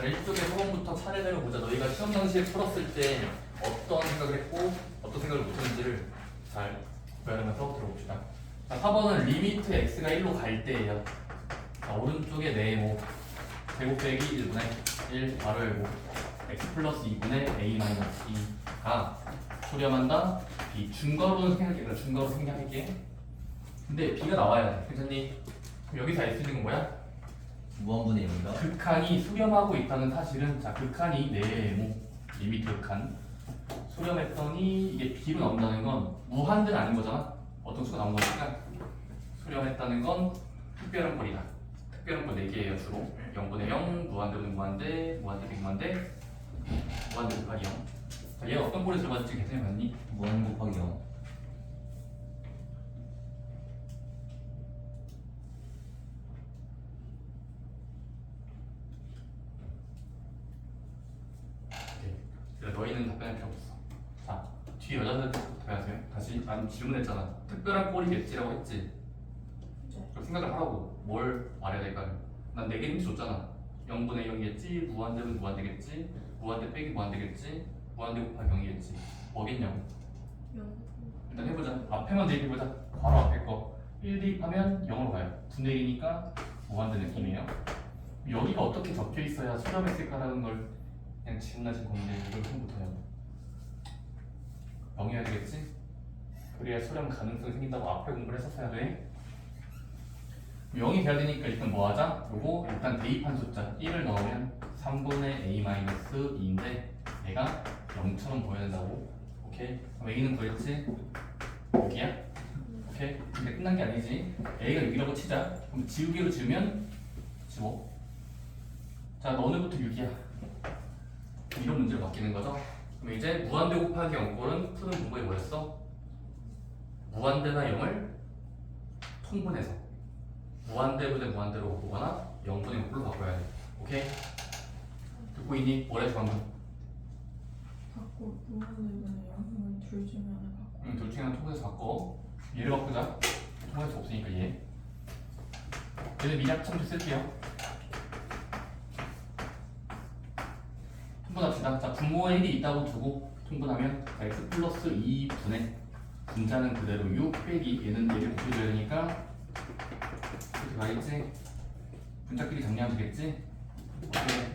자, 이쪽에 소원부터 차례대로 보자. 너희가 시험 당시에 풀었을 때 어떤 생각을 했고 어떤 생각을 못했는지를 잘 구별하면서 들어봅시다. 자, 4번은 리미트 x가 1로 갈 때예요. 자, 오른쪽에 네모 제곱 빼기 1분의 1 바로 열고 x 플러스 2분의 a 마이너스 2가 수렴한다. b 중괄호는 생각해. 중괄호 생각할게. 근데 b가 나와야 돼. 괜찮니? 그럼 여기서 알 수 있는 건 뭐야? 무한분의 0인가? 극한이 수렴하고 있다는 사실은 자 극한이 네모 리미트 극한 수렴했더니 이게 b로 나온다는 건 무한대는 아닌 거잖아. 어떤 수가 나온 거니까 수렴했다는 건 특별한 꼴이다. 특별한 꼴 4개예요 주로. 0분의 0, 무한대분의 무한대, 무한대 빼기 무한대, 무한대 곱하기 0. 자, 얘가 어떤 꼴이 들어갈지 계산해 봤니? 무한 곱하기 0. 그래, 너희는 답변할 필요 없어. 자, 뒤에 여자들 답변하세요. 다시 난 질문했잖아. 특별한 꼴이겠지라고 했지. 그럼 생각을 하라고. 뭘 말해야 될까요? 난 4개 힌트 줬잖아. 0분의 0이겠지, 무한대는 무한대겠지, 무한대 빼기 무한대겠지, 무한대 곱하기 0이겠지. 뭐겠냐고. 일단 해보자. 앞에만 대입해보자. 바로 앞에 거 1 대입하면 0으로 가요. 분의이니까 무한대 느낌이에요. 여기가 어떻게 적혀 있어야 수렴했을까라는 걸 그냥 질문하신 건데 이걸 처음부터요. 0이어야 되겠지? 그래야 수렴 가능성이 생긴다고 앞에 공부를 했었어야 돼. 0이 돼야 되니까 일단 뭐 하자? 요거 일단 대입한 숫자 1을 넣으면 3분의 a-2인데 얘가 0처럼 보여야 된다고. 오케이? 그럼 a는 구했지? 6이야? 오케이? 근데 끝난 게 아니지. a가 6이라고 치자. 그럼 지우개로 지우면 15. 자, 너네부터 6이야. 이런 문제를 맡기는 거죠. 그럼 이제 무한대 곱하기 0꼴은 푸는 방법이 뭐였어? 무한대나 0을 통분해서 무한대분의 무한대로 바꾸거나 0분의 0꼴로 바꿔야 돼. 오케이? 듣고 있니? 뭐래 방금? 바꿔 무한대분의 0을 둘 중에 하나 바꿔. 응, 둘 중에 하나 통분해서 바꿔. 얘를 바꾸자. 통분할 수 없으니까 얘. 얘는 미약 참조 쓸게요. 통분합시다. 자, 분모에 1이 있다고 두고 통분하면 자, x 플러스 2분의 분자는 그대로 6 빼기 얘는 얘를 곱해줘야 되니까 이렇게 가겠지? 분자끼리 정리하면 되겠지? 오케이.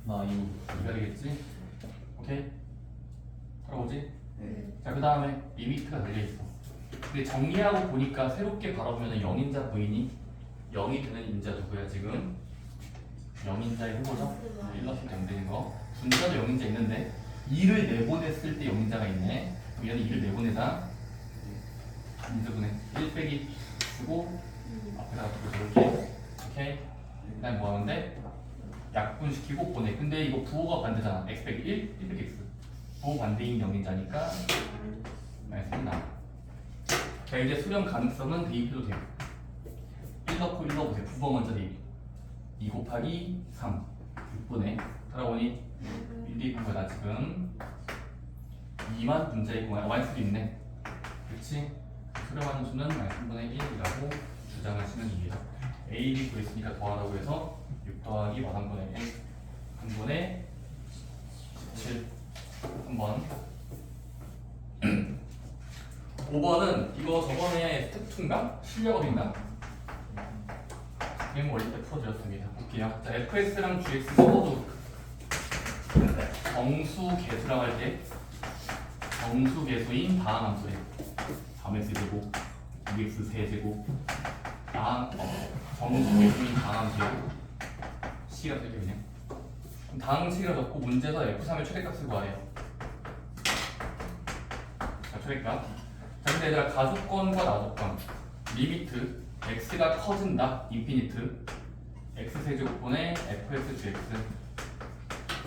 마이. 이가 되겠지? 오케이? 따라오지? 네. 자, 그 다음에 리미트가 달려있어. 근데 정리하고 보니까 새롭게 바라보면 0인자 보이니? 0이 되는 인자 누구야 지금? 0인자에 해보자. 1 넣었을 때 0 되는 거. 분자도 0인자 있는데 2를 내보냈을 때 0인자가 있네. 그럼 얘는 2를 내보내자. 인자분해 1 빼기 주고 앞에다가 두고 저렇게. 오케이? 그 다음에 뭐 하는데? 약분시키고 보내. 근데 이거 부호가 반대잖아. x 빼기 1, 1 빼기 x. 부호 반대인 0인자니까 마이너스 1 나와. 자, 이제 수렴 가능성은 대입해도 돼요. 1 넣고 1 넣어보세요. 부호 먼저 대입. 2 곱하기 3 6분의 따라오니 1 대입한 거다 지금. 2만 분자 있고 마이너스도 있네. 그렇지? 수렴하는 수는 마이너스 3분의 1이라고 주장하시면 됩니다. a, b 구했으니까 더하라고 해서 6 더하기 3분의 1 3분의 17 3번 5번은 이거 저번에 스텝2인가? 실력업인가? 게임 원리 때 풀어드렸습니다. 볼게요. 자, fs랑 gx 써도 정수 계수라고 할 때 정수 계수인 다항함수래. 3x 제곱, 2x 세제곱 정수 계수인 다항함수야. C가 쓸게 그냥. 다항 C가 적고 문제에서 F3의 최대값을 구하래요. 자, 최대값. 자, 근데 얘들아 가속권과 나속권 리미트 x가 커진다. 인피니트 x 세제곱분의 fx gx.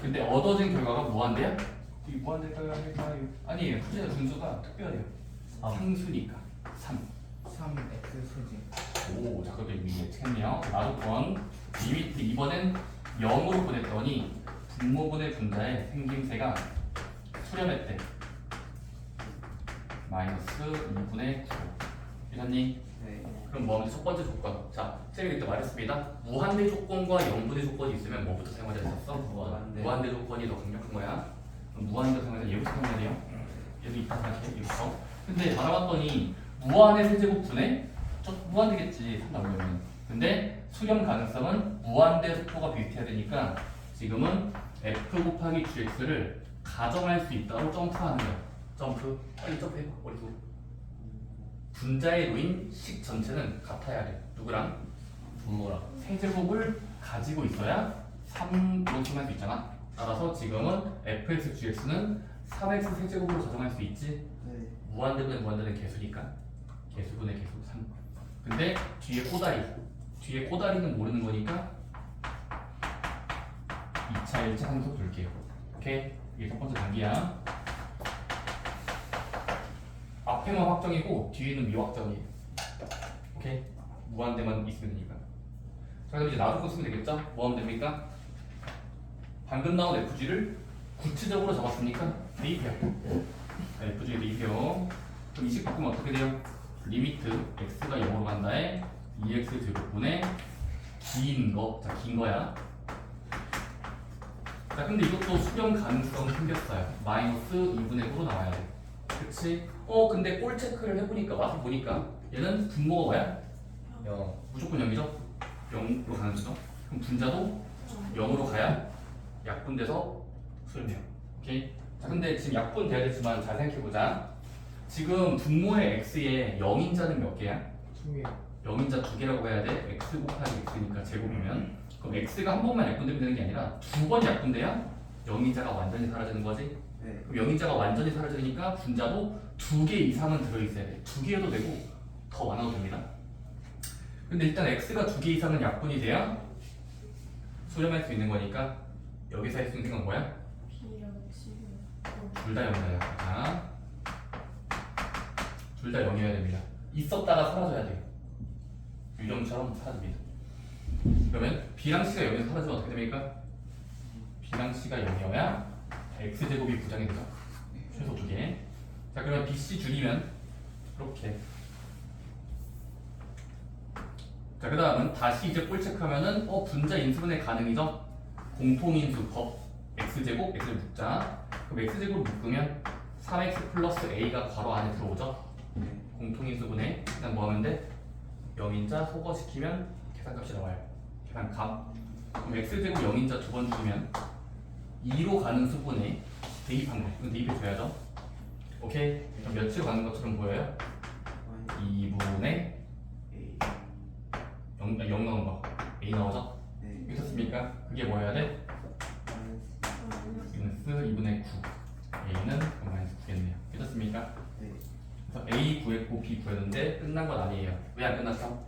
근데 얻어진 결과가 무한대야? 이게 무한대일까요? 아니에요. 푸지의 분수가 특별해요. 상수니까 3 3x 세제. 오, 자, 그것도 이미 예측했네요. 나속권 리미트 이번엔 0으로 보냈더니 분모분의 분자의 생김새가 수렴했대. 마이너스 2분의 9. 이사님? 네. 그럼 뭐 하면 첫 번째 조건. 자, 쌤 쌤이 그때 말했습니다. 무한대 조건과 0분의 조건이 있으면 뭐부터 사용하자 했었어? 무한대. 무한대 조건이 더 강력한 거야. 무한대 사용해서 얘부터 사용해야 돼요. 얘도 이따 생각해. 얘부터. 근데 알아봤더니 무한의 세제곱 분의 무한대겠지. 3 나오려면. 근데 수렴 가능성은 무한대 속도가 비슷해야 되니까 지금은 f 곱하기 gx를 가정할 수 있다고 점프하는 거야. 점프. 빨리 점프해봐. 머리도. 분자에 놓인 식 전체는 같아야 돼. 누구랑? 분모랑. 세제곱을 가지고 있어야 3으로 정할 수 있잖아. 따라서 지금은 fx, gx는 3x 세제곱으로 가정할 수 있지. 네. 무한대분의 무한대는 개수니까. 개수분의 개수 3. 근데 뒤에 꼬다리는 모르는 거니까 2차, 1차 함수 볼게요. 오케이? 이게 첫 번째 단계야. 앞에만 확정이고 뒤에는 미확정이에요. 오케이? 무한대만 있으면 되니까. 자, 그럼 이제 나누고 쓰면 되겠죠? 뭐 하면 됩니까? 방금 나온 FG를 구체적으로 잡았으니까 대입해요. FG 대입해요. 그럼 이식 바꾸면 어떻게 돼요? 리미트 x가 0으로 간다에 2x 제곱분의 긴 거야. 자, 근데 이것도 수렴 가능성 생겼어요. 마이너스 2분의 9로 나와야 돼. 그치? 근데 꼴 체크를 해보니까, 와서 보니까 얘는 분모가 뭐야? 0. 무조건 0이죠? 0으로 가는 거죠? 그럼 분자도 0으로 가야 약분돼서 수렴해요. 오케이? 자, 근데 지금 약분 돼야 되지만 잘 생각해보자. 지금 분모의 x에 0인자는 몇 개야? 2개. 0인자 2개라고 해야 돼. x 곱하기 x니까 제곱이면. 그럼 x가 한 번만 약분되면 되는 게 아니라 2번 약분돼야 0인자가 완전히 사라지는 거지. 네. 그럼 0인자가 완전히 사라지니까 분자도 2개 이상은 들어있어야 돼. 2개여도 되고 더 많아도 됩니다. 근데 일단 x가 2개 이상은 약분이 돼야 수렴할 수 있는 거니까 여기서 할 수 있는 건 뭐야? B랑 C는 둘 다 0이야. 자, 둘 다 0이어야 됩니다. 있었다가 사라져야 돼요. 유령처럼 사라집니다. 그러면 B랑 C가 0에서 사라지면 어떻게 됩니까? B랑 C가 0이어야 X제곱이 부정이 되죠. 최소 2개. 자, 그러면 BC 줄이면 이렇게. 자, 그 다음은 다시 이제 꼴 체크하면은 분자 인수분해 가능이죠? 공통인수 법 X제곱, X를 묶자. 그럼 X제곱 묶으면 3X 플러스 A가 괄호 안에 들어오죠? 공통인수분해. 일단 뭐 하면 돼? 0인자 소거시키면 계산값이 나와요. 계산값. 그럼 X제곱 0인자 2번 주면 2로 가는 수분에 대입한 거. 이건 대입해줘야죠. 오케이? 그럼 몇으로 가는 것처럼 보여요? 2분의 0 나온 거. A 나오죠? 괜찮습니까? 그게 뭐여야 돼? 마이너스 2분의 9. A는 마이너스 9겠네요. 괜찮습니까? 그래서 A 구했고 B 구했는데 끝난 건 아니에요. 왜 안 끝났어?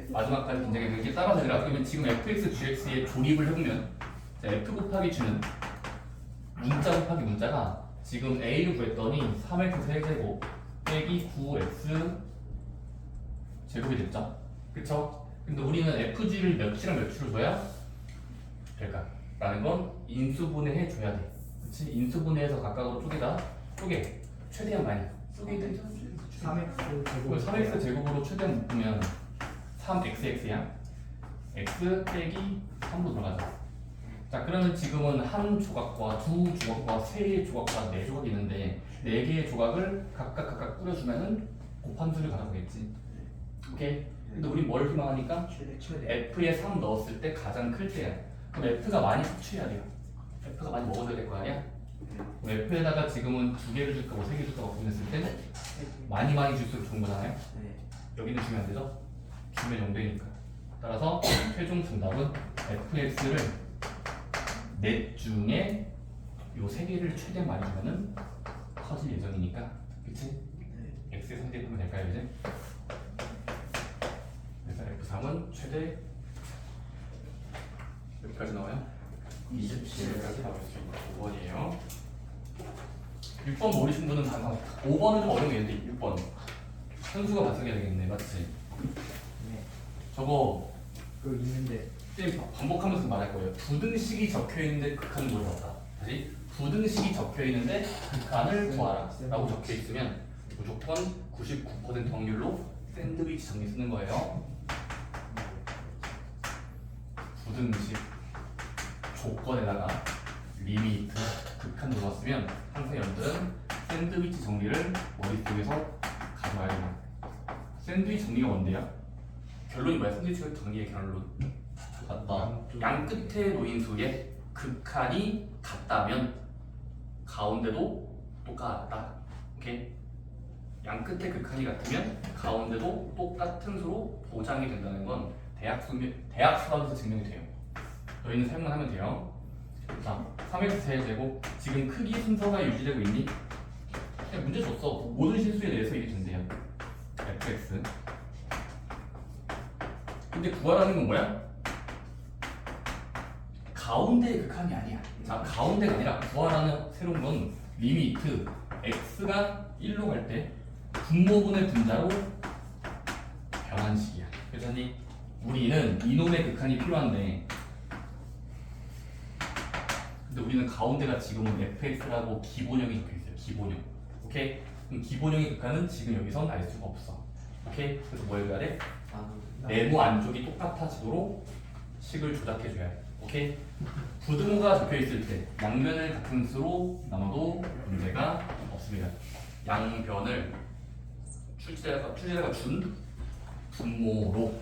마지막까지 긴장했는 게 따라서 아니라 그러면 지금 fx, gx에 조립을 해보면 자, f 곱하기 g는 문자 곱하기 문자가 지금 a를 구했더니 3x 세제곱 빼기 9x 제곱이 됐죠? 그쵸? 근데 우리는 fg를 몇이랑 몇으로 줘야 될까? 라는 건 인수분해 해줘야 돼. 그치? 인수분해해서 각각으로 쪼개 최대한 많이 쪼개야 3x 제곱. 3x 제곱으로 최대한 묶으면 3xx야. x 빼기 3도 들어가죠. 자, 그러면 지금은 한 조각과 두 조각과 세 조각과 네 조각이 있는데 네 개의 조각을 각각 뿌려주면은 곱함수를 가져가겠지. 오케이? 근데 우리 뭘 희망하니까? 최대. f에 3 넣었을 때 가장 클 때야. 그럼 f가 많이 섭취해야 돼요. f가 많이 먹어줘야 될 거 아니야? 그럼 f에다가 지금은 2개를 줄까 뭐 3개 줄까 고민했을 때 많이 줄수록 좋은 거잖아요. 여기는 주면 안 되죠? 주면 0되니까. 따라서 최종 정답은 fx를 넷 중에 요 3개를 최대 많이 주면은 커질 예정이니까. 그치? x에 선택하면 될까요 이제? 그래서 f3은 최대 여기까지 나와요? 27까지 나올 수 있는 5번이에요. 6번 모르신 분은 다 나왔다. 5번은 좀 어려운 게 있는데 6번 현수가 반성해야 되겠네. 맞지? 네. 저거 그 있는데. 쌤 반복하면서 말할 거예요. 부등식이 적혀있는데 극한을 물어봤다. 다시 부등식이 적혀있는데 극한을 구하라 라고 적혀있으면 무조건 99% 확률로 샌드위치 정리 쓰는 거예요. 부등식 조건에다가 리미트 극한 넣었으면 항상 여러분들은 샌드위치 정리를 머릿속에서 가져와야 됩니다. 샌드위치 정리가 뭔데요? 결론이 뭐야? 샌드위치 정리의 결론 같다. 양 끝에 놓인 수의 극한이 같다면 가운데도 똑같다. 오케이? 양 끝에 극한이 같으면 가운데도 똑같은 수로 보장이 된다는 건 대학수학에서 증명이 돼요. 저희는 사용만 하면 돼요. 자, 3x 제곱 지금 크기 순서가 유지되고 있니? 그냥 문제 줬어. 모든 실수에 대해서 이게 된대요. fx. 근데 구하라는 건 뭐야? 가운데의 극한이 아니야. 자, 가운데가 아니라 구하라는 새로운 건 리미트 x가 1로 갈 때 분모분의 분자로 변환식이야. 그래서 우리는 이놈의 극한이 필요한데 근데 우리는 가운데가 지금은 fx라고 기본형이 적혀있어요. 기본형. 오케이? 그럼 기본형의 극한은 지금 여기선 알 수가 없어. 오케이? 그래서 뭐 해줘야 돼? 네모 안쪽이 똑같아지도록 식을 조작해줘야 돼. 오케이? 부등호가 적혀있을 때 양변을 같은 수로 나눠도 문제가 없습니다. 양변을 출제자가 준 분모로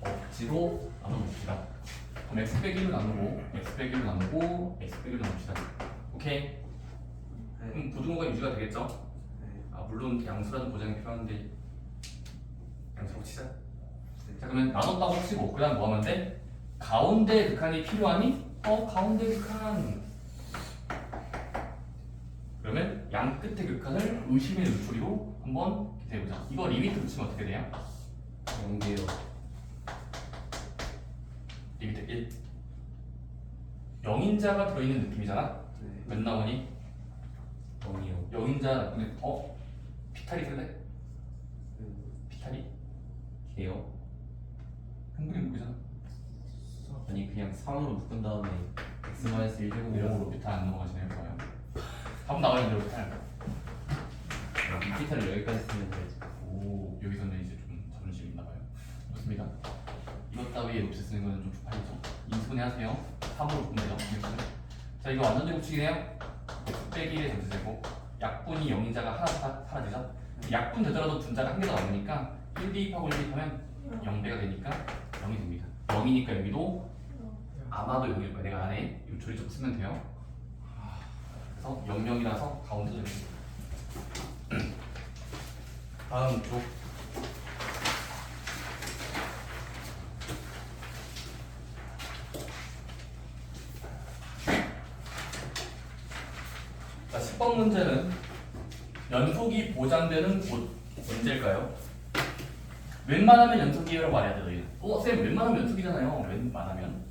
억지로 나눠봅시다. 그럼 x 빼기 1로 나누고 x 빼기 1로 나누고 x 빼기 1로 나눕시다. 오케이? 그럼 부등호가 유지가 되겠죠? 아, 물론 양수라는 보장이 필요한데 양수로 치자. 자, 그러면 나눴다고 치고 그 다음 뭐 하면 돼? 가운데 극한이 필요하니? 가운데 극한. 그러면 양 끝의 극한을 의심의 눈초리로 한번 기대해보자. 이거 리미트 붙이면 어떻게 돼요? 0개요. 리미트 1. 0인자가 들어있는 느낌이잖아? 네. 몇 나오니? 0이요. 0인자, 근데 피탈이 쓸래? 피탈이? 개요. 흥분이 무기잖아. 아니 그냥 3으로 묶은 다음에 x-1제곱 이런 오, 피탈 안 넘어가시네요. 좋아요. 답 나와야 돼요, 피탈. 이 피타를 여기까지 쓰면 되지. 오, 여기서는 이제 좀 자존심이 있나봐요. 좋습니다. 이것 따위에 높이 쓰는 거는 좀 쪽팔리죠. 인수분해 하세요. 3으로 보면 돼요. 자, 이거 완전 제곱식이네요. x 빼기 1의 전체제곱. 약분이 0인자가 하나 사라지죠. 약분 되더라도 분자가 한 개 더 남으니까 1 대입하고 1 대입하면 0배가 되니까 0이 됩니다. 0이니까 여기도 아마도 0일 거야. 내가 안에 이 조리 좀 쓰면 돼요. 그래서 00이라서 가운데 좀 다음 쪽. 자, 10번 문제는 연속이 보장되는 곳 언제일까요? 웬만하면 연속이라고 말해야 돼, 너희는. 쌤, 웬만하면 연속이잖아요. 웬만하면.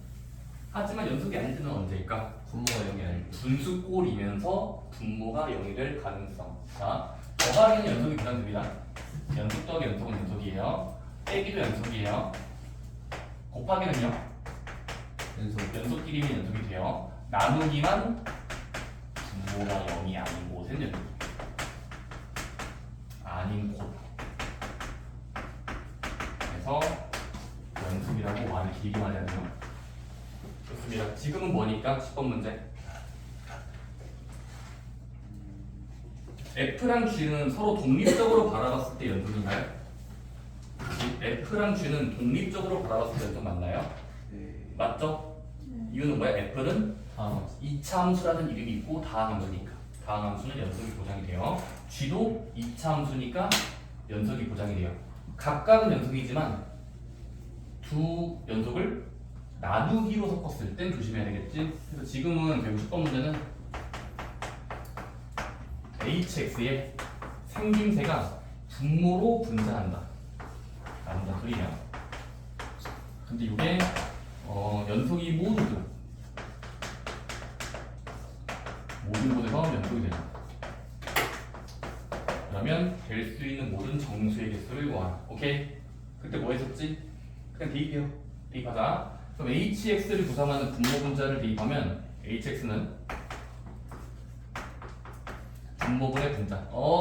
하지만 연속이 아닐 때는 언제일까? 분모가 0이 아니고. 분수꼴이면서 분모가 0이 될 가능성. 자, 더하기는 연속이 부담됩니다. 연속 더하기 연속은 연속이에요. 빼기도 연속이에요. 곱하기는요? 연속끼리면 연속이 돼요. 나누기만 분모가 0이 아닌 곳은 연속. 아닌 곳. 그래서 연속이라고 말을 길게 말해야 돼요. 좋습니다. 지금은 뭐니까? 10번 문제. F랑 G는 서로 독립적으로 바라봤을 때 연속인가요? F랑 G는 독립적으로 바라봤을 때 연속 맞나요? 네. 맞죠? 네. 이유는 뭐야? F는 다음. 이차함수라는 이름이 있고 다항함수니까. 다항함수는 연속이 보장이 돼요. G도 이차함수니까 연속이 보장이 돼요. 각각은 연속이지만 두 연속을 나누기로 섞었을 땐 조심해야 되겠지. 그래서 지금은 결국 10번 문제는 hx의 생김새가 분모로 분자한다 라는 소리야. 근데 이게 연속이 모든 곳에서 연속이 되죠. 그러면 될 수 있는 모든 정수의 개수를 구하라. 오케이? 그때 뭐 했었지? 그냥 대입해요. 대입하자. 그럼 hx를 구성하는 분모 분자를 대입하면 hx는 분모분의 분자.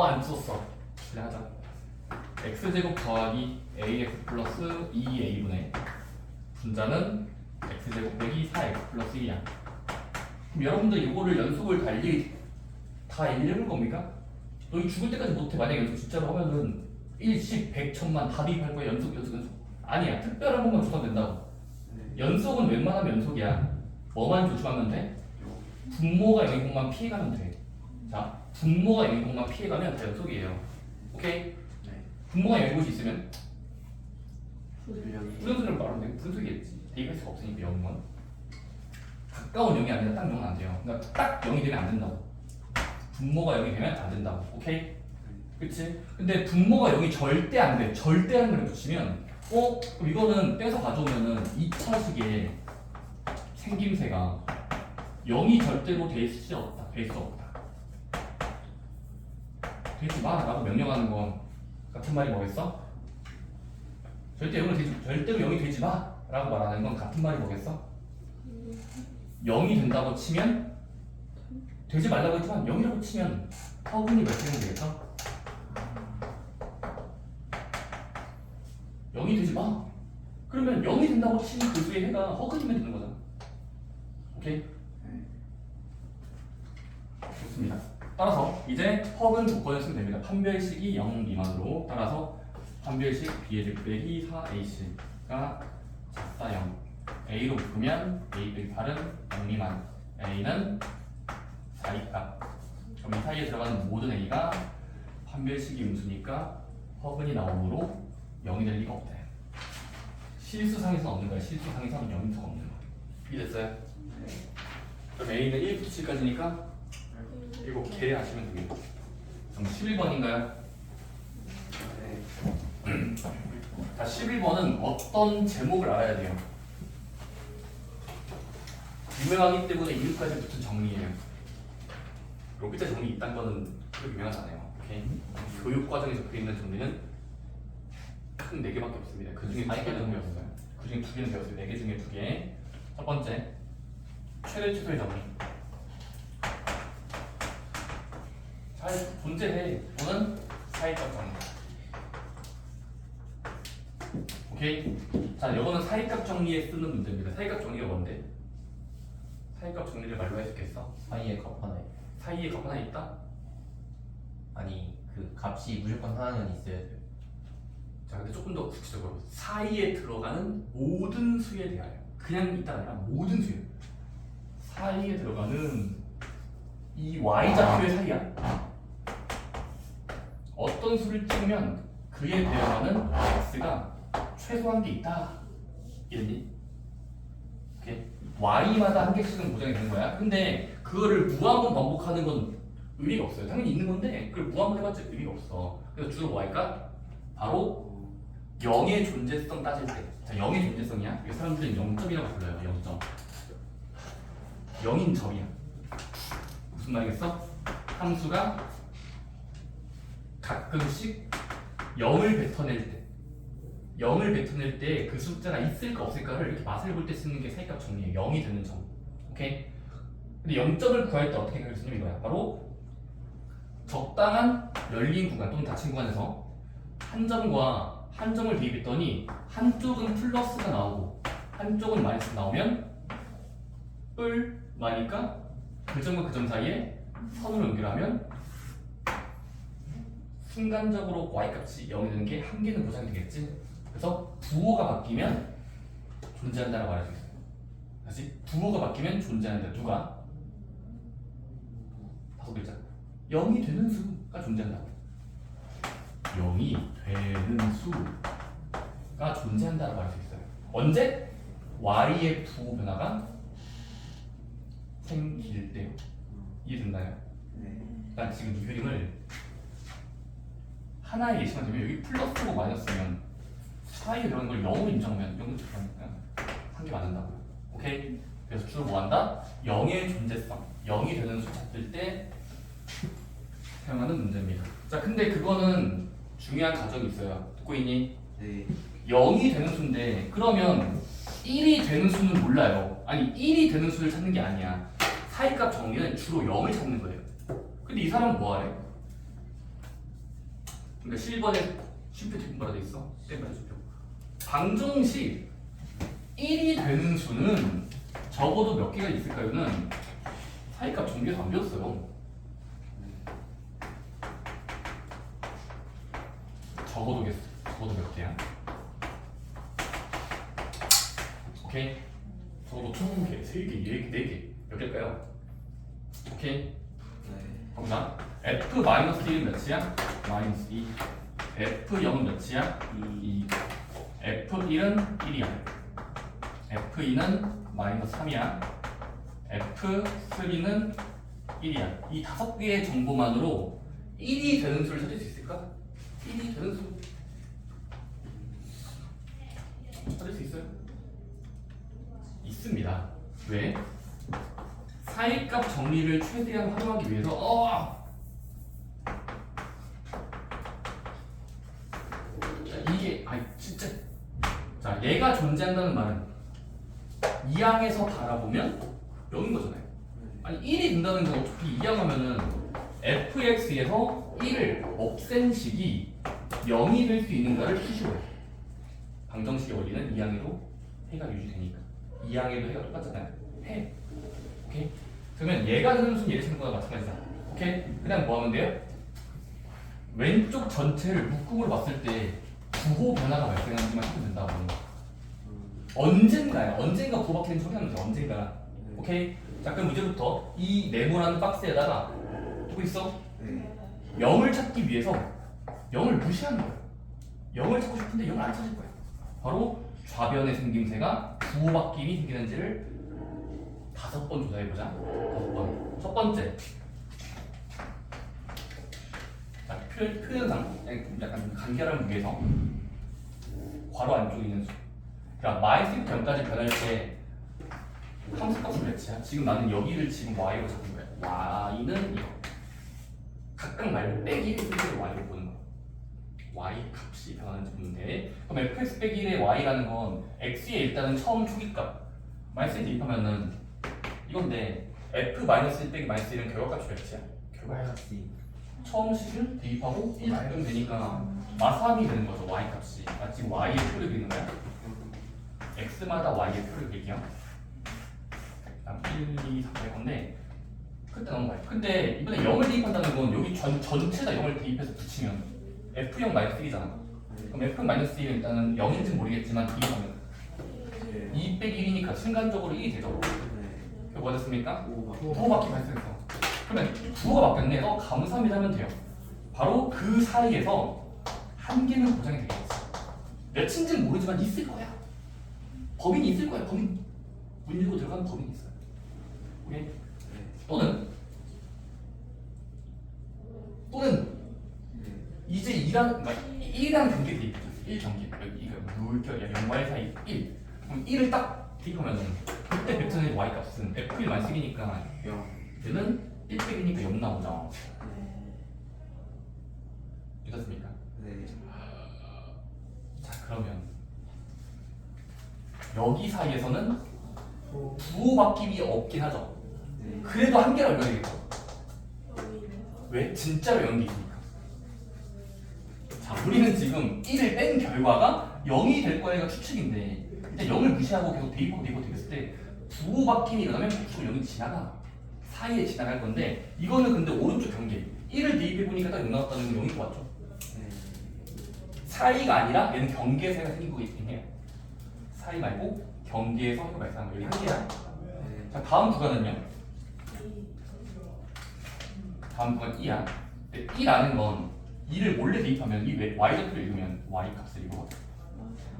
안 썼어. 그냥 하자. x제곱 더하기 ax 플러스 2a분의 분자는 x제곱 빼기 4x 플러스 2야. 그럼 여러분들 이거를 연속을 달리 다 일일이 해볼 겁니까? 너희 죽을 때까지 못해. 만약에 연속 진짜로 하면은 1, 10, 100, 1000만 다 대입할 거야. 연속. 아니야. 특별한 것만 줘도 된다고. 연속은 웬만하면 연속이야. 뭐만 조심하면 돼? 분모가 0인 것만 피해가면 돼. 자, 분모가 0인 것만 피해가면 다 연속이에요. 오케이? 분모가 0인 곳이 있으면 분연수를 말하면 되고 분수겠지. 대입할 수가 없으니까 0은 가까운 0이 아니라 딱 0은 안 돼요. 그러니까 딱 0이 되면 안 된다고. 분모가 0이 되면 안 된다고. 오케이? 그치? 근데 분모가 0이 절대 안 돼. 절대라는 걸 붙이면 그럼 이거는 떼서 가져오면은 2차식의 생김새가 0이 절대로 될 수 없다. 될 수 없다. 되지 마 라고 명령하는 건 같은 말이 뭐겠어? 절대로 0이 되지 마 라고 말하는 건 같은 말이 뭐겠어? 0이 된다고 치면 되지 말라고 했지만 0이라고 치면 허근이 몇 개면 되겠어? 0이 되지 마. 그러면 0이 된다고 치는 그 수의 해가 허근이면 되는 거잖아. 오케이? 좋습니다. 따라서 이제 허근 조건을 쓰면 됩니다. 판별식이 0 미만으로. 따라서 판별식 b의 제곱 빼기 4ac가 작다 0. a로 묶으면 a 빼기 8은 0 미만. a는 4이다. 그럼 이 사이에 들어가는 모든 a가 판별식이 음수니까 허근이 나오므로 0이 될 리가 없대. 실수상에서는 없는 거야. 실수상에서는 0이 더 없는 거야. 이해됐어요? 그럼 a는 1부터 7까지니까 이거 계하시면 되겠다. 그럼 11번인가요? 자, 11번은 어떤 제목을 알아야 돼요? 유명하기 때문에 이름까지 붙은 정리예요. 여기다 정리 있다는 거는 그렇게 유명하잖아요. 오케이? 교육과정에 적혀있는 정리는 큰 4개밖에 없습니다. 그 중에 2개는 배웠어요. 그 중에 2개는 배웠어요. 4개 중에 2개. 첫 번째, 최대 최소의 정리. 잘 존재해. 또는 사이값 정리. 오케이? 자, 이거는 사이값 정리에 쓰는 문제입니다. 사이값 정리가 뭔데? 사이값 정리를 말로 할 수 있겠어? 사이에 값 하나에. 사이에 값 하나 있다? 아니 그 값이 무조건 하나는 있어야 돼요. 자, 근데 조금 더 구체적으로 사이에 들어가는 모든 수에 대하여. 그냥 있다가 아니라 모든 수에. 사이에 들어가는 이 y좌표의 사이야. 어떤 수를 찍으면 그에 대응하는 x가 최소한 게 있다. 이랬니? 오케이. y마다 한 개씩은 보장이 되는 거야. 근데 그거를 무한번 반복하는 건 의미가 없어요. 당연히 있는 건데 그걸 무한번 해봤자 의미가 없어. 그래서 주로 뭐 할까? 바로 0의 존재성 따질 때. 자, 0의 존재성이야. 이 사람들은 0점이라고 불러요. 0점. 0인 점이야. 무슨 말이겠어? 함수가 가끔씩 0을 뱉어낼 때 0을 뱉어낼 때 그 숫자가 있을까 없을까를 이렇게 맛을 볼 때 쓰는 게 사이값 정리예요. 0이 되는 점. 오케이? 근데 0점을 구할 때 어떻게 구할 수 있는 거야? 바로 적당한 열린 구간 또는 닫힌 구간에서 한 점과 한 점을 대입했더니 한쪽은 플러스가 나오고 한쪽은 마이너스가 나오면 뿔 마니까 그 점과 그 점 사이에 선으로 연결하면 순간적으로 y값이 0이 되는 게 한 개는 보장이 되겠지. 그래서 부호가 바뀌면 존재한다라고 말할 수 있어요. 다시 부호가 바뀌면 존재한다. 누가? 5글자. 0이 되는 수가 존재한다. 0이 되는 수가 존재한다라고 할 수 있어요. 언제? y의 부호 변화가 생길 때요. 이해됐나요? 난 지금 이 그림을 하나의 예시만 되면 여기 플러스고 마이너스면 사이에 들어가는 걸 0으로 인정하면 0을 한 개 맞는다고요. 오케이? 그래서 주로 뭐 한다? 0의 존재성, 0이 되는 수 찾을 때 사용하는 문제입니다. 자, 근데 그거는 중요한 가정이 있어요. 듣고 있니? 네. 0이 되는 수인데 그러면 1이 되는 수는 몰라요. 아니 1이 되는 수를 찾는 게 아니야. 사이값 정리는 주로 0을 찾는 거예요. 근데 이 사람은 뭐하래? 그러니까 11번에 쉼표 뒷분바로 돼 있어. 땜바로 쉼표. 방정식 1이 되는 수는 적어도 몇 개가 있을까요는 사이값 정비해서 안 배웠어요. 적어도 몇 개야? 오케이? 적어도 2개, 3개, 4개, 4개 몇 개일까요? 오케이? 네. 갑니다. F-1은 몇이야? 마이너스 2. F0은 몇이야? 2. F1은 1이야. F2는 마이너스 3이야. F3는 1이야. 이 5개의 정보만으로 1이 되는 수를 찾을 수 있을까? 1이 되는 수 찾을 수 있어요? 있습니다. 왜? 사이값 정리를 최대한 활용하기 위해서 자, 이게 진짜 자 얘가 존재한다는 말은 이항에서 바라보면 0인 거잖아요. 아니 1이 된다는 건 어차피 이항하면은 fx에서 1을 없앤 식이 0이 될 수 있는가를 수식어요. 방정식의 원리는 이항에도 해가 유지되니까 이항에도 해가 똑같잖아요. 해. 오케이? 그러면 얘가 되는 수는 얘를 찾는 거랑 마찬가지다. 오케이? 그냥 뭐 하면 돼요? 왼쪽 전체를 묶음으로 봤을 때 부호 변화가 발생하는지만 하면 된다고. 언젠가 부호박히는 처리하면 돼. 언젠가. 오케이? 자 그럼 이제부터 이 네모라는 박스에다가 또 있어? 0을 찾기 위해서 0을 무시하는 거야. 0을 찾고 싶은데 0을 안 찾을 거야. 바로 좌변의 생김새가 부호바뀜이 생기는지를 5번 조사해보자. 5번. 첫 번째. 자, 표현상 약간 간결함을 위해서 괄호 안쪽에 있는 수. 그러니까 마이너스 0까지 변할 때 함수값은 몇이야? 지금 나는 여기를 지금 y로 잡은 거야. y는 이거. 각각 말고 빼기 1을 y로 보는 거야. y 값이 변하는지 보는데 그럼 fx 빼기 1의 y라는 건 x의 일단은 처음 초기값 마이너스 1 대입하면은 이건데 f-1 빼기 마이너스 1은 결과값이 몇이야? 마이너스 2. 처음 식을 대입하고 1 빼면 되니까 마삼이 되는 거죠. y 값이. 지금 y의 표를 그리는 거야. x마다 y의 표를 그릴게요. 1, 2, 3 할 건데 그때 넘어가요. 근데 이번에 0을 대입한다는 건 여기 전체다 0을 대입해서 붙이면 f0 마이너스 1이잖아. 그럼 f0 마이너스 1은 일단은 0인지는 모르겠지만 대입하면 2 빼기 1이니까 순간적으로 1이 되죠. 그게 뭐 됐습니까? 부호바퀴 발생했어. 그러면 부호가 바뀌었네. 감사합니다 하면 돼요. 바로 그 사이에서 한 개는 보장이 되겠지. 몇인지는 모르지만 있을 거야. 범인이 있을 거야. 범인. 문 열고 들어가는 범인이 있어요. 오케이? 또는 이제 1이라는 경계에 대입해. 1 경계. 여기 물결, 0과 사이 1. 그럼 1을 딱 대입하면은 그때 벡터의 y 값은 f1 만식이니까 0. 얘는 1 빼기니까 0 나오죠. 이렇습니까? 네. 자 그러면 여기 사이에서는 부호바뀜이 없긴 하죠. 그래도 한 개를 열어야겠죠. 왜? 진짜로 연기 있으니까. 자 우리는 지금 1을 뺀 결과가 0이 될 거야가 추측인데 일단 0을 무시하고 계속 대입하고 대입했을 때 부호바뀜이 일어나면 무조건 0이 지나가. 사이에 지나갈 건데 이거는 근데 오른쪽 경계 1을 대입해보니까 딱 0 나왔다는 건 0이 좋았죠. 사이가 아니라 얘는 경계에 사이가 생긴 거긴 해요. 사이 말고 경계에서 해가 발생한 거. 여기 한 개야. 자 다음 구간은요. 다음 구간 2야. 근데 2라는 건 2를 몰래 대입하면 이 y좌표를 읽으면 y 값을 읽어.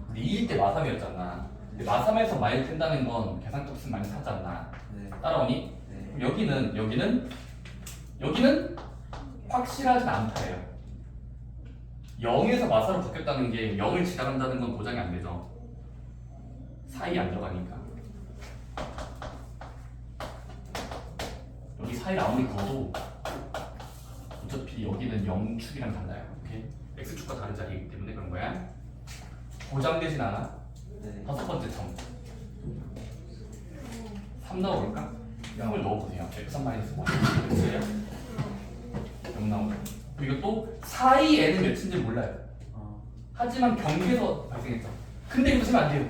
근데 2일 때 마삼이었잖아. 근데 마삼에서 마이를 뺀다는 건 계산값은 마이너스 4잖아. 따라오니? 여기는 확실하진 않다예요. 0에서 마사로 바뀌었다는 게 0을 지나간다는 건 보장이 안 되죠. 사이에 안 들어가니까. 여기 사이를 아무리 그어도 어차피 여기는 0축이랑 달라요. 오케이? x축과 다른 자리이기 때문에 그런 거야. 보장되진 않아. 5번째 점. 3 넣어볼까? 0을 넣어보세요. f3-1 몇이에요? 0 나오죠. 그리고 또 사이에는 몇인지 몰라요. 하지만 경계에서 발생했죠. 근데 이거 쓰면 안 돼요.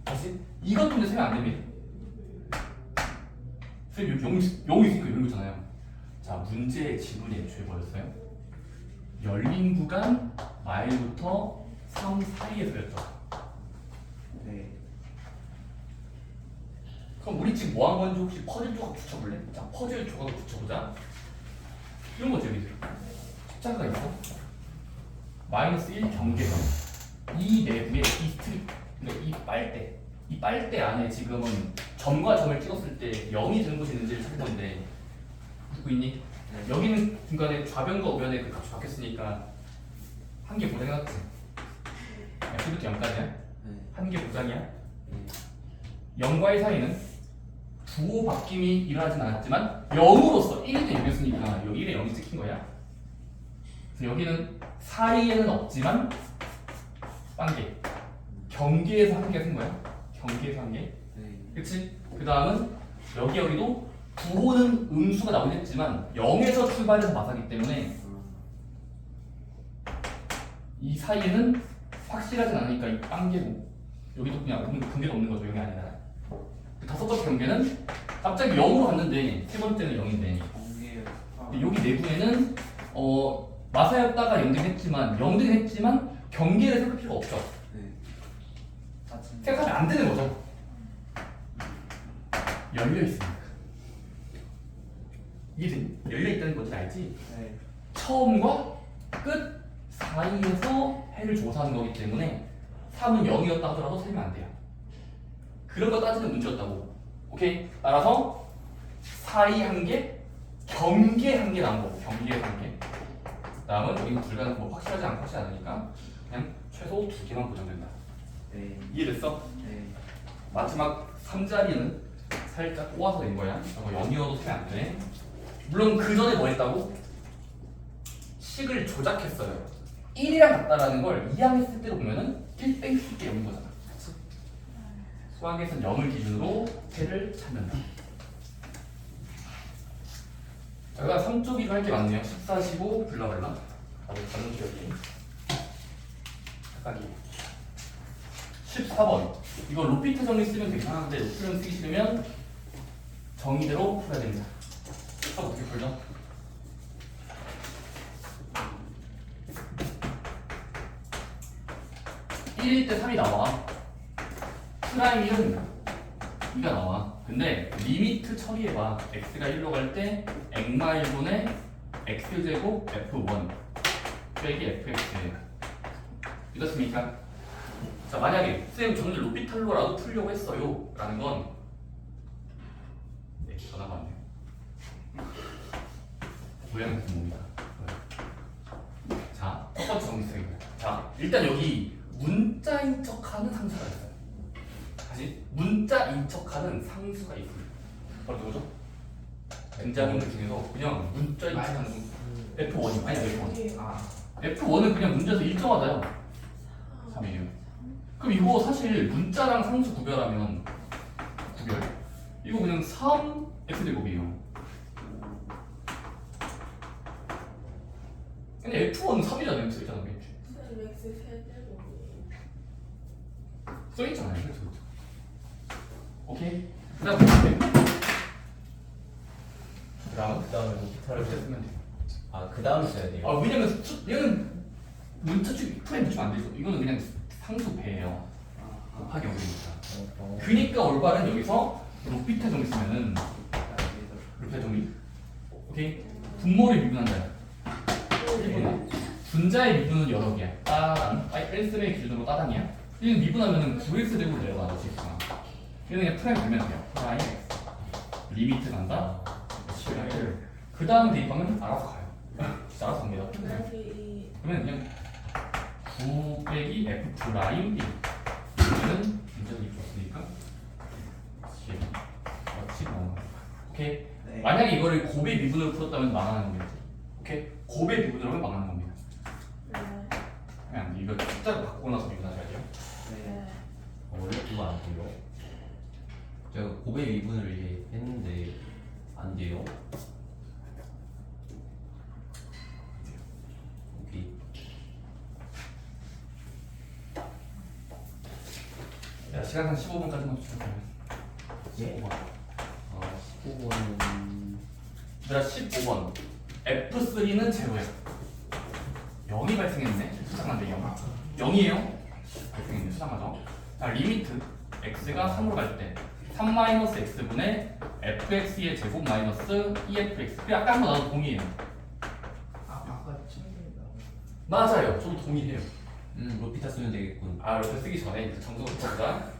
다시 그치? 이것 때문에 세면 안 됩니다. 선생님 여기 영이 있으니까 이런 거잖아요. 자, 문제의 지문이 애초에 뭐였어요? 열린 구간 마일부터 3 사이에서였죠. 네. 그럼 우리 지금 뭐 한 건지 혹시 퍼즐 조각 붙여볼래? 자, 퍼즐 조각을 붙여보자. 이런 거죠, 여기들. 십자가가 있어. 마이너스 1 경계선. 이 내부에 이 스트립, 그러니까 이 빨대 안에 지금은 점과 점을 찍었을 때 0이 되는 곳이 있는지를 찾을 건데, 듣고 있니? 네. 여기는 중간에 좌변과 우변의 그 값이 바뀌었으니까 한 개 보장해놨지. X부터 0까지야. 네. 한 개 보장이야. 네. 0과 1 사이는 부호 바뀜이 일어나진 않았지만 0으로서 1이 0이었으니까 여기 1에 0이 찍힌 거야. 그래서 여기는 사이에는 없지만 빵개. 경계에서 한 개 쓴 거야. 경계에서 한 개. 네. 그치? 그 다음은 여기도 부호는 음수가 나오긴 했지만 0에서 출발해서 마사기 때문에 이 사이에는 확실하진 않으니까 이 빵개고 여기도 그냥 경계도 없는 거죠. 0이 아니라. 그 다섯 번째 경계는 갑자기 0으로 갔는데 세 번째는 0인데 공개요. 여기 내부에는 마사였다가 0등 했지만 경계를 생각할 필요가 없죠. 네. 생각하면 안 되는 거죠. 열려 있으니까. 이게 열려 있다는 건지 알지? 네. 처음과 끝 사이에서 해를 조사하는 거기 때문에 3은 0이었다 하더라도 세면 안 돼요. 그런 거 따지는 문제였다고. 오케이? 따라서 사이 한 개, 경계 한 개 나온 거고, 경계 한 개. 다음은 여기는 불가능, 뭐 확실하지 않으니까 그냥 최소 2개만 보장된다. 네. 이해됐어? 네. 마지막 3자리는 살짝 꼬아서 낸 거야. 저거 0이어도 세면 안 돼. 물론 그 전에 뭐 했다고? 식을 조작했어요. 1이랑 같다라는 걸 이항했을 때로 보면은 1 땡길 때 0인 거잖아. 그치? 수학에서는 0을 기준으로 해를 찾는다. 자, 그다음 3쪽이로 할 게 많네요. 14, 15, 블라블라. 다른 기억이. 착각이. 14번. 이거 로피트 정리 쓰면 괜찮은데 로피트 정리 쓰기 싫으면 정의대로 풀어야 됩니다. 어떻게 풀죠? (1일) 때 3이 나와. 프라임 1은 2가 나와. 근데 리미트 처리해봐. x가 1로 갈 때 액마 1분의 x제곱 f1 빼기 fx예요. 믿었습니까? 자, 만약에 쌤 저는 로피탈로라도 풀려고 했어요 라는 건 네, 전화가 왔네요. 고양이 mov니다. 자, 첫 번째 정리성입니다. 자, 일단 여기 문자인 척하는 상수가 있어요. 다시 문자인 척하는 상수가 있습니다. 바로 누구죠? 등장인물 중에서 그냥 문자인 척하는 F1이 아니 F1. 아. F1은 그냥 문제에서 일정하다요. 3이에요. 그럼 이거 사실 문자랑 상수 구별. 이거 그냥 3 x제곱이에요. 근데 F1은 3이잖아요. 써있잖아요. X 세제곱. 써있잖아요. 그렇죠. 오케이. 그 다음에 로피타를 이렇게 쓰면 돼요. 아, 그 다음 써야 돼요. 아, 왜냐면 얘는 문자축 프레임 붙이면 안 되죠. 이거는 그냥 상수 배예요. 곱하기 0이니까. 그니까 올바른 여기서 로피타 정리 쓰면은 로피타 정리. 오케이. 분모를 미분한다. 1분의 분자의 미분은 여러 개야. 따당. L쌤의 기준으로 따당이야. 얘는 미분하면은 9x 제곱 내려가는 거지. 얘는 그냥 프라임 걸면 돼요. 프라임 리미트 간다. 그 다음 대입하면 알아서 가요. 진짜 알아서 갑니다. 여기 그러면 그냥 9 빼기 f 프라임 b. 이거는 문제를 줬으니까 10 나오는 거야. 오케이. 네. 만약에 이거를 곱의 미분으로 풀었다면 망하는 겁니다. 오케이. 곱의 미분으로 하면 망하는 겁니다. 그냥 이거 숫자를 바꾸고 나서 미분하셔야 돼요. 네. 원래 그거 안 돼요? 제가 고백 미분을 이제 했는데 안 돼요. 오케이. 야, 시간 한 15번까지만 주세요. 예? 15번. 15번은 얘들아 15번. F3는 제로야. 0이 발생했네. 수상한데 0. 0이에요. 발생했네. 수상하죠. 자, 리미트 x가 3으로 갈 때 3-x분의 fx의 제곱 마이너스 2fx. 그 아까 한 거 나도 동의해요. 아까 친구가 맞아요. 저도 동의해요. 로피타 쓰면 되겠군. 아, 이렇게 쓰기 전에 이제 정석부터 보자.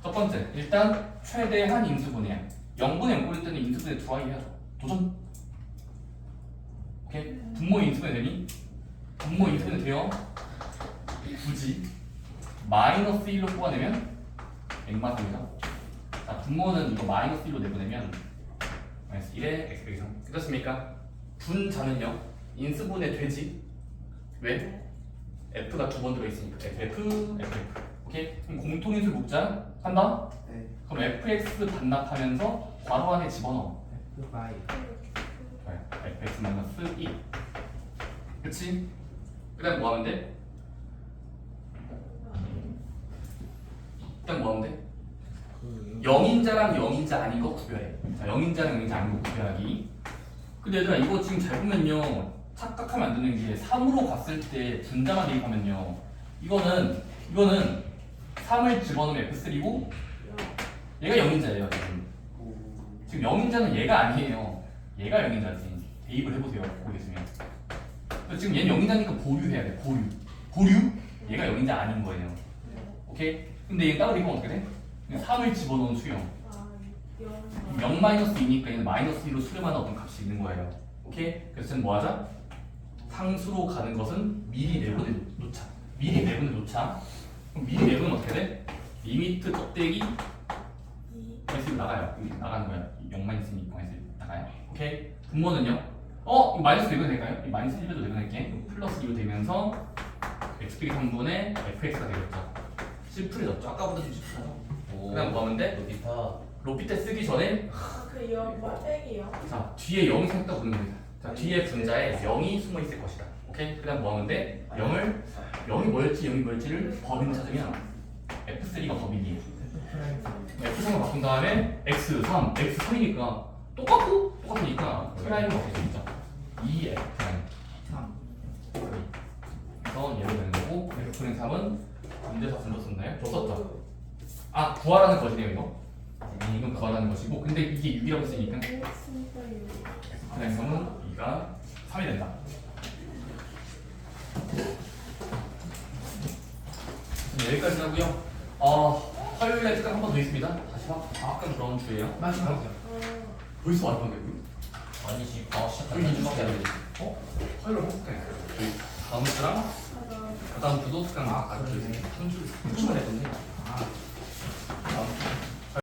첫 번째, 일단 최대한 인수분해야. 0분의 0 꼴 때는 인수분해 두 아이 해야죠. 도전. 오케이. 분모 인수분해 되니? 분모 인수분해 돼요. 굳이 마이너스 1로 뽑아내면 액마상이다. 자, 분모는 이거 마이너스 1로 내보내면 마이너스 1에 x 빼기 3. 그렇습니까? 분자는요 인수분해 되지. 왜? f가 두 번 들어있으니까 f. 오케이? 그럼 공통인수 묶자. 한다? 네. 그럼 fx 반납하면서 괄호 안에 집어넣어. F바이 fx 마이너스 2. 그치? 그 다음 뭐 하면 돼? 일단 뭐 하면 돼? 그 0인자랑 0인자 아닌 거 구별해. 자, 0인자랑 0인자 아닌 거 구별하기. 근데 얘들아 이거 지금 잘 보면요 착각하면 안 되는 게 3으로 갔을 때 분자만 대입하면요 이거는 3을 집어넣으면 F3고 얘가 0인자예요 지금 0인자는 얘가 아니에요. 얘가 0인자지. 대입을 해보세요. 보겠으면 지금 얘는 0인자니까 보류해야 돼. 보류? 얘가 0인자 아닌 거예요. 오케이? 근데 얘 따로 이거 어떻게 돼? 3을 집어넣은 수형 0-2니까 얘는 마이너스 1로 수렴하는 어떤 값이 있는 거예요. 오케이? 그래서 저는 뭐 하자? 상수로 가는 것은 미리 내분에 놓자. 미리 내분에 놓자. 그럼 미리 내분은 어떻게 돼? 리미트 껍데기 마이너스 1 나가요. 여기 나가는 거야. 0-2 마이너스 1 나가요. 오케이? 분모는요? 이거 마이너스 내분 될까요? 이 마이너스 1도 내분할게. 플러스 2로 되면서 x 빼기 3분의 fx가 되겠죠. 심플해졌죠? 아까보다 좀 심플하죠? 그 다음 뭐 하면 돼? 로피타. 로피테 쓰기 전에 그 빼기요? 자 뒤에 0이 생겼다 보는 겁니다. 자 뒤에 분자에 0이 숨어 있을 것이다. 오케이? 그 다음 뭐 하면 돼? 0이 뭐였지를 법인 찾으면 F3가 법인이에요. F3을 바꾼 다음에 X3, X3이니까 똑같으니까 프라임을 어떻게 있죠? 2F 프라임. 3 그래서 얘로 되는 거고 F는 3은 문제에서 불렀었나요? 줬었죠? 아 구하라는 것이네요 이거. 이건 구하라는 것이고 근데 이게 6이라고 했으니까 X는 2가 3이 된다. 여기까지 하고요. 화요일에 특강 한 번 더 있습니다. 다시 방학간 돌아온 주예요. 마지막이요. 벌써 완판돼요? 아니지, 방학 시작한 우리 마지막에 안 돼. 화요일에 특강 있어요. 저희 다음 주랑 그다음 주도 특강 아, 그러네. 3주 했던데. 아